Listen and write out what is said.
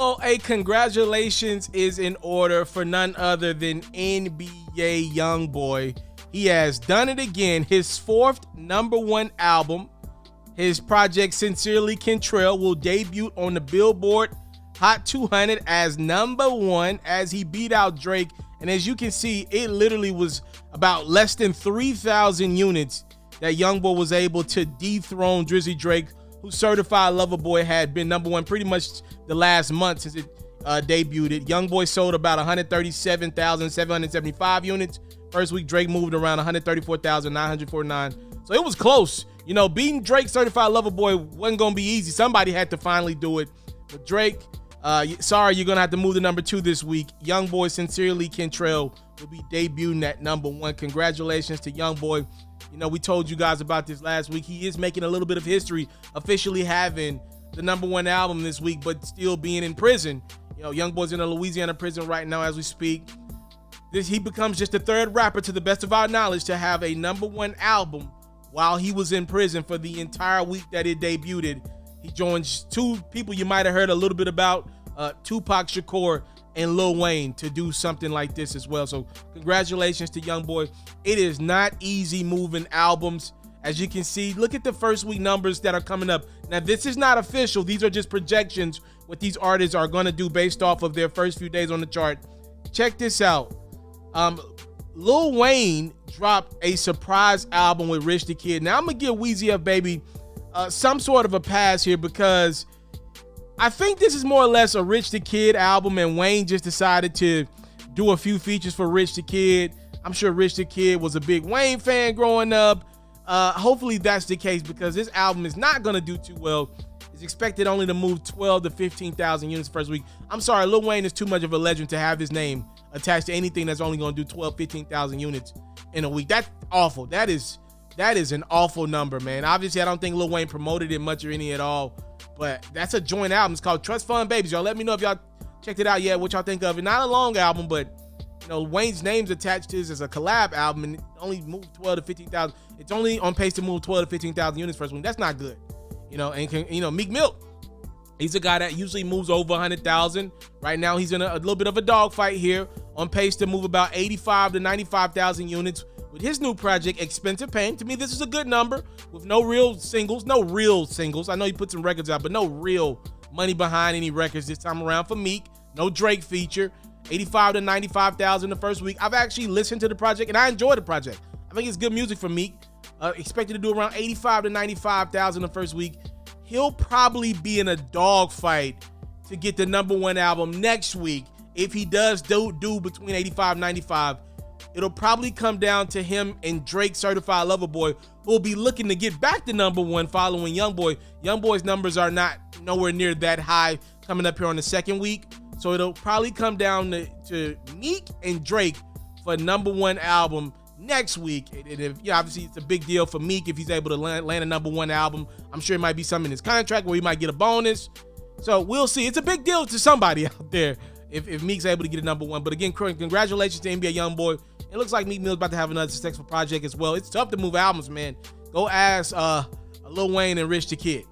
Well, a congratulations is in order for none other than NBA Youngboy. He has done it again. His fourth #1 album, his project Sincerely Kentrell, will debut on the Billboard Hot 200 as #1 as he beat out Drake. And as you can see, it literally was about less than 3,000 units that Youngboy was able to dethrone Drizzy Drake, who Certified Lover Boy had been #1 pretty much the last month since it debuted. Youngboy sold about 137,775 units. First week, Drake moved around 134,949. So it was close. You know, beating Drake Certified Lover Boy wasn't going to be easy. Somebody had to finally do it. But Drake, sorry, you're going to have to move to #2 this week. Youngboy Sincerely Kentrell will be debuting at #1. Congratulations to Youngboy. You know, we told you guys about this last week. He is making a little bit of history, officially having the #1 album this week, but still being in prison. You know, Youngboy's in a Louisiana prison right now as we speak. He becomes just the third rapper, to the best of our knowledge, to have a #1 album while he was in prison for the entire week that it debuted. He joins two people you might have heard a little bit about, Tupac Shakur and Lil Wayne, to do something like this as well. So congratulations to Youngboy. It is not easy moving albums. As you can see, look at the first week numbers that are coming up. Now, this is not official. These are just projections, what these artists are going to do based off of their first few days on the chart. Check this out. Lil Wayne dropped a surprise album with Rich the Kid. Now, I'm going to give Weezy F Baby some sort of a pass here, because I think this is more or less a Rich the Kid album, and Wayne just decided to do a few features for Rich the Kid. I'm sure Rich the Kid was a big Wayne fan growing up. Hopefully that's the case, because this album is not going to do too well. It's expected only to move 12 to 15,000 units first week. I'm sorry, Lil Wayne is too much of a legend to have his name attached to anything that's only going to do 12, 15,000 units in a week. That's awful. That is an awful number, man. Obviously, I don't think Lil Wayne promoted it much or any at all, but that's a joint album. It's called Trust Fund Babies. Y'all let me know if y'all checked it out yet, what y'all think of it. Not a long album, but you know, Wayne's name's attached to this as a collab album, and it only moved 12 to 15,000. It's only on pace to move 12 to 15,000 units first week. That's not good. You know, and Meek Mill, he's a guy that usually moves over 100,000. Right now, he's in a little bit of a dogfight here, on pace to move about 85 to 95,000 units with his new project, Expensive Pain. To me, this is a good number with no real singles. I know he put some records out, but no real money behind any records this time around for Meek. No Drake feature. 85 to 95,000 the first week. I've actually listened to the project, and I enjoy the project. I think it's good music for Meek. Expected to do around 85 to 95,000 the first week. He'll probably be in a dogfight to get the #1 album next week. If he does do between 85 and 95, it'll probably come down to him and Drake Certified Lover Boy, who will be looking to get back to #1 following Youngboy. Youngboy's numbers are not nowhere near that high coming up here on the second week. So it'll probably come down to Meek and Drake for #1 album next week. And obviously, it's a big deal for Meek if he's able to land a #1 album. I'm sure it might be something in his contract where he might get a bonus. So we'll see. It's a big deal to somebody out there if Meek's able to get a #1. But again, congratulations to NBA Youngboy. It looks like Meek Mill's about to have another successful project as well. It's tough to move albums, man. Go ask Lil Wayne and Rich the Kid.